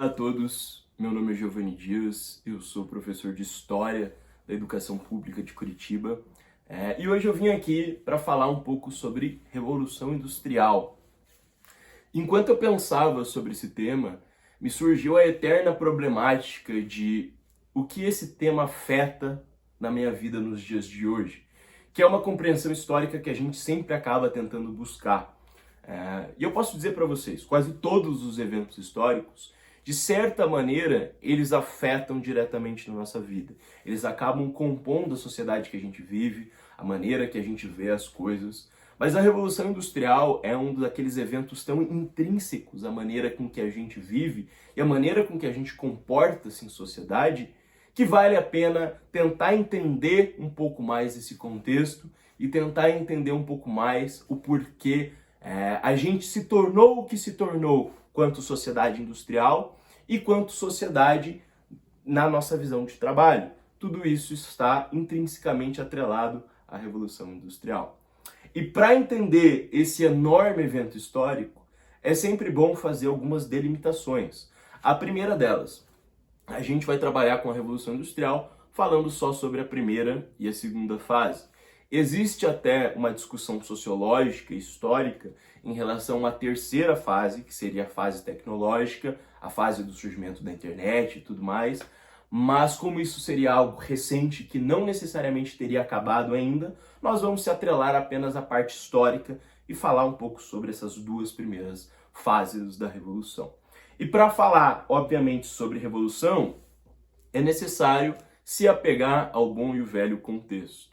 Olá a todos, meu nome é Giovanni Dias, eu sou professor de História da Educação Pública de Curitiba e hoje eu vim aqui para falar um pouco sobre Revolução Industrial. Enquanto eu pensava sobre esse tema, me surgiu a eterna problemática de o que esse tema afeta na minha vida nos dias de hoje, que é uma compreensão histórica que a gente sempre acaba tentando buscar. E eu posso dizer para vocês, quase todos os eventos históricos, de certa maneira, eles afetam diretamente na nossa vida. Eles acabam compondo a sociedade que a gente vive, a maneira que a gente vê as coisas. Mas a Revolução Industrial é um daqueles eventos tão intrínsecos à maneira com que a gente vive e à maneira com que a gente comporta-se em sociedade, que vale a pena tentar entender um pouco mais esse contexto e tentar entender um pouco mais o porquê a gente se tornou o que se tornou quanto sociedade industrial e quanto sociedade na nossa visão de trabalho. Tudo isso está intrinsecamente atrelado à Revolução Industrial. E para entender esse enorme evento histórico, é sempre bom fazer algumas delimitações. A primeira delas, a gente vai trabalhar com a Revolução Industrial falando só sobre a primeira e a segunda fase. Existe até uma discussão sociológica e histórica em relação à terceira fase, que seria a fase tecnológica, a fase do surgimento da internet e tudo mais, mas como isso seria algo recente que não necessariamente teria acabado ainda, nós vamos se atrelar apenas à parte histórica e falar um pouco sobre essas duas primeiras fases da Revolução. E para falar, obviamente, sobre Revolução, é necessário se apegar ao bom e o velho contexto.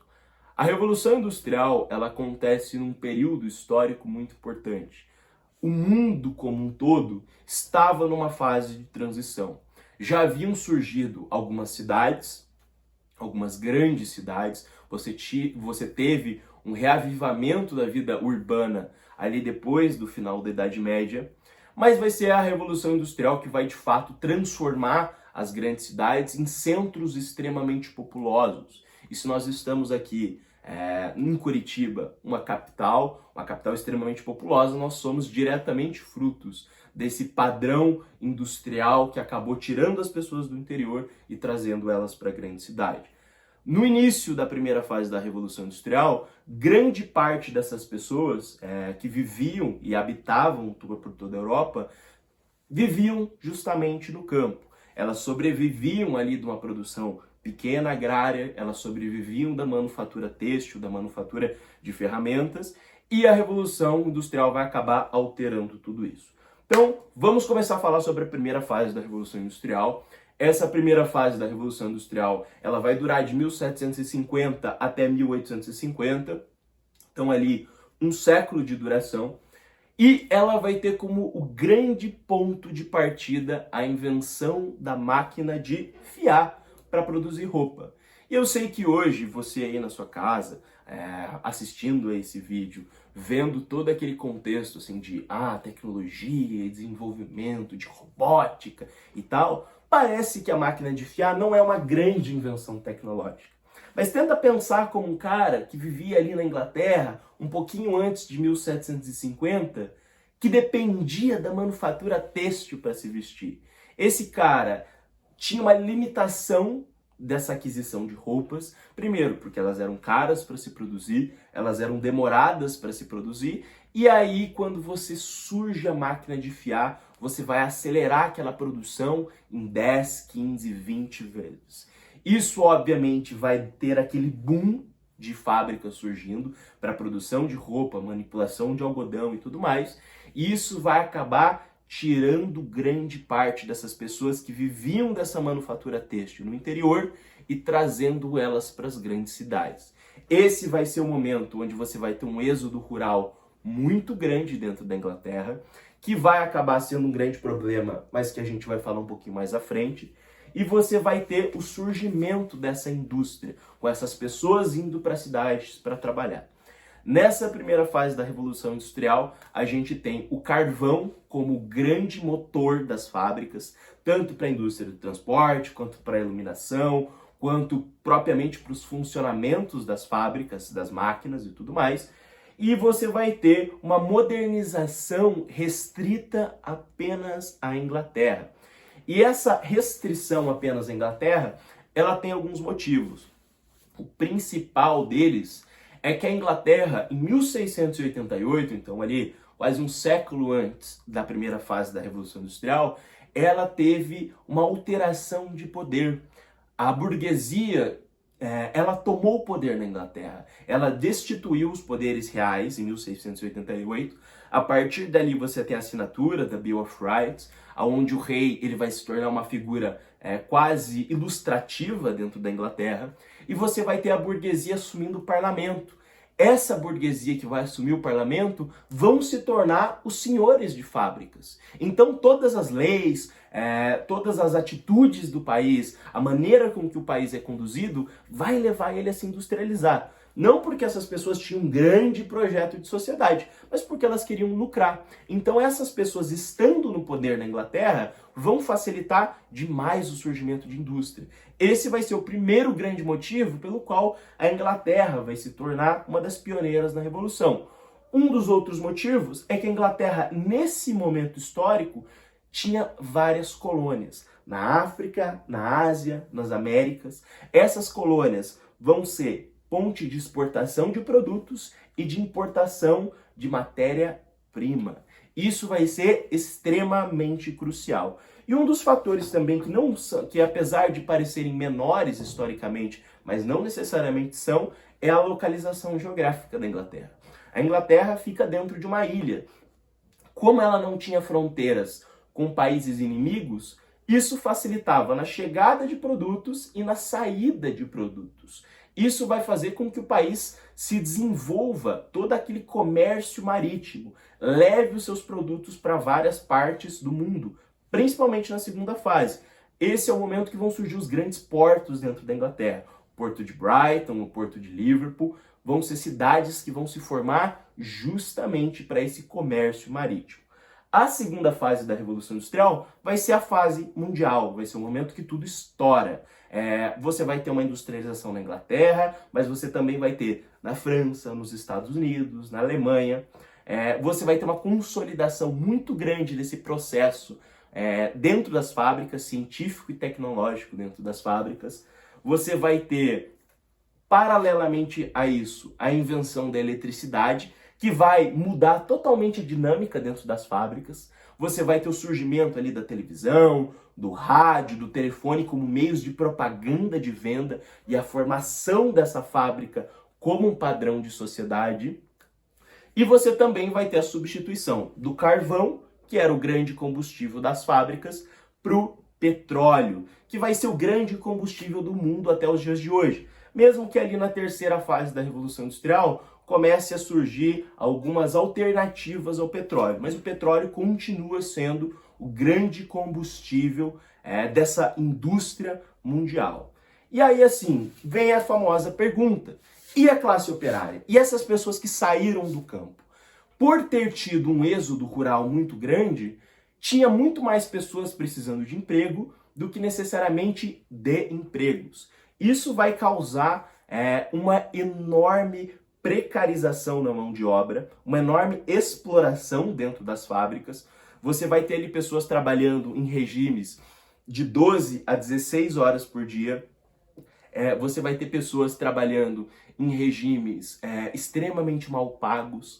A Revolução Industrial, ela acontece num período histórico muito importante. O mundo como um todo estava numa fase de transição. Já haviam surgido algumas cidades, algumas grandes cidades, você teve um reavivamento da vida urbana ali depois do final da Idade Média, mas vai ser a Revolução Industrial que vai de fato transformar as grandes cidades em centros extremamente populosos. E se nós estamos aqui em Curitiba, uma capital extremamente populosa, nós somos diretamente frutos desse padrão industrial que acabou tirando as pessoas do interior e trazendo elas para a grande cidade. No início da primeira fase da Revolução Industrial, grande parte dessas pessoas que viviam e habitavam por toda a Europa, viviam justamente no campo. Elas sobreviviam ali de uma produção pequena agrária, elas sobreviviam da manufatura têxtil, da manufatura de ferramentas, e a Revolução Industrial vai acabar alterando tudo isso. Então, vamos começar a falar sobre a primeira fase da Revolução Industrial. Essa primeira fase da Revolução Industrial, ela vai durar de 1750 até 1850, então ali um século de duração, e ela vai ter como o grande ponto de partida a invenção da máquina de fiar para produzir roupa. E eu sei que hoje você aí na sua casa, assistindo a esse vídeo, vendo todo aquele contexto assim de tecnologia, desenvolvimento de robótica e tal, parece que a máquina de fiar não é uma grande invenção tecnológica. Mas tenta pensar como um cara que vivia ali na Inglaterra, um pouquinho antes de 1750, que dependia da manufatura têxtil para se vestir. Esse cara tinha uma limitação dessa aquisição de roupas, primeiro porque elas eram caras para se produzir, elas eram demoradas para se produzir, e aí quando você surge a máquina de fiar, você vai acelerar aquela produção em 10, 15, 20 vezes. Isso obviamente vai ter aquele boom de fábricas surgindo para produção de roupa, manipulação de algodão e tudo mais, e isso vai acabar tirando grande parte dessas pessoas que viviam dessa manufatura têxtil no interior e trazendo elas para as grandes cidades. Esse vai ser o momento onde você vai ter um êxodo rural muito grande dentro da Inglaterra, que vai acabar sendo um grande problema, mas que a gente vai falar um pouquinho mais à frente, e você vai ter o surgimento dessa indústria, com essas pessoas indo para as cidades para trabalhar. Nessa primeira fase da Revolução Industrial, a gente tem o carvão como grande motor das fábricas, tanto para a indústria do transporte, quanto para a iluminação, quanto propriamente para os funcionamentos das fábricas, das máquinas e tudo mais. E você vai ter uma modernização restrita apenas à Inglaterra. E essa restrição apenas à Inglaterra, ela tem alguns motivos. O principal deles é que a Inglaterra, em 1688, então ali quase um século antes da primeira fase da Revolução Industrial, ela teve uma alteração de poder. A burguesia, ela tomou o poder na Inglaterra. Ela destituiu os poderes reais em 1688. A partir dali você tem a assinatura da Bill of Rights, onde o rei ele vai se tornar uma figura quase ilustrativa dentro da Inglaterra. E você vai ter a burguesia assumindo o parlamento. Essa burguesia que vai assumir o parlamento vão se tornar os senhores de fábricas. Então todas as leis, todas as atitudes do país, a maneira com que o país é conduzido, vai levar ele a se industrializar. Não porque essas pessoas tinham um grande projeto de sociedade, mas porque elas queriam lucrar. Então essas pessoas estando no poder na Inglaterra vão facilitar demais o surgimento de indústria. Esse vai ser o primeiro grande motivo pelo qual a Inglaterra vai se tornar uma das pioneiras na Revolução. Um dos outros motivos é que a Inglaterra, nesse momento histórico, tinha várias colônias. Na África, na Ásia, nas Américas. Essas colônias vão ser ponte de exportação de produtos e de importação de matéria-prima. Isso vai ser extremamente crucial. E um dos fatores também que apesar de parecerem menores historicamente, mas não necessariamente são, é a localização geográfica da Inglaterra. A Inglaterra fica dentro de uma ilha. Como ela não tinha fronteiras com países inimigos, isso facilitava na chegada de produtos e na saída de produtos. Isso vai fazer com que o país se desenvolva, todo aquele comércio marítimo, leve os seus produtos para várias partes do mundo, principalmente na segunda fase. Esse é o momento que vão surgir os grandes portos dentro da Inglaterra. O Porto de Brighton, o Porto de Liverpool, vão ser cidades que vão se formar justamente para esse comércio marítimo. A segunda fase da Revolução Industrial vai ser a fase mundial, vai ser o momento que tudo estoura. Você vai ter uma industrialização na Inglaterra, mas você também vai ter na França, nos Estados Unidos, na Alemanha. Você vai ter uma consolidação muito grande desse processo dentro das fábricas, científico e tecnológico dentro das fábricas. Você vai ter, paralelamente a isso, a invenção da eletricidade, que vai mudar totalmente a dinâmica dentro das fábricas. Você vai ter o surgimento ali da televisão, do rádio, do telefone como meios de propaganda de venda e a formação dessa fábrica como um padrão de sociedade. E você também vai ter a substituição do carvão, que era o grande combustível das fábricas, para o petróleo, que vai ser o grande combustível do mundo até os dias de hoje. Mesmo que ali na terceira fase da Revolução Industrial comece a surgir algumas alternativas ao petróleo, mas o petróleo continua sendo o grande combustível dessa indústria mundial. E aí, assim, vem a famosa pergunta: e a classe operária? E essas pessoas que saíram do campo? Por ter tido um êxodo rural muito grande, tinha muito mais pessoas precisando de emprego do que necessariamente de empregos. Isso vai causar uma enorme precarização na mão de obra, uma enorme exploração dentro das fábricas. Você vai ter ali pessoas trabalhando em regimes de 12 a 16 horas por dia. Você vai ter pessoas trabalhando em regimes extremamente mal pagos.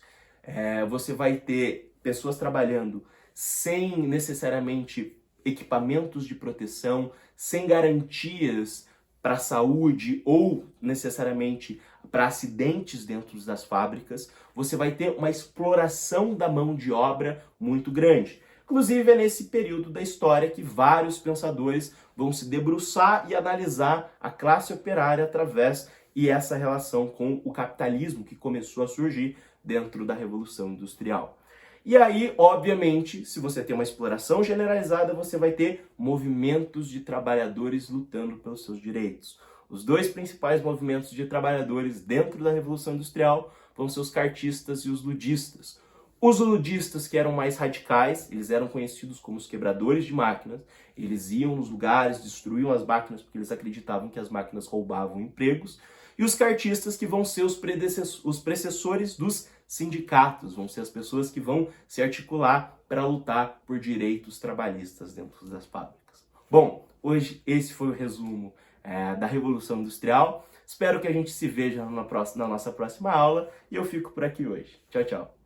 Você vai ter pessoas trabalhando sem necessariamente equipamentos de proteção, sem garantias para a saúde ou necessariamente para acidentes dentro das fábricas. Você vai ter uma exploração da mão de obra muito grande. Inclusive é nesse período da história que vários pensadores vão se debruçar e analisar a classe operária através e essa relação com o capitalismo que começou a surgir dentro da Revolução Industrial. E aí, obviamente, se você tem uma exploração generalizada, você vai ter movimentos de trabalhadores lutando pelos seus direitos. Os dois principais movimentos de trabalhadores dentro da Revolução Industrial vão ser os cartistas e os ludistas. Os ludistas, que eram mais radicais, eles eram conhecidos como os quebradores de máquinas. Eles iam nos lugares, destruíam as máquinas porque eles acreditavam que as máquinas roubavam empregos. E os cartistas, que vão ser os precessores dos sindicatos, vão ser as pessoas que vão se articular para lutar por direitos trabalhistas dentro das fábricas. Bom, hoje esse foi o resumo da Revolução Industrial. Espero que a gente se veja na nossa próxima aula e eu fico por aqui hoje. Tchau, tchau.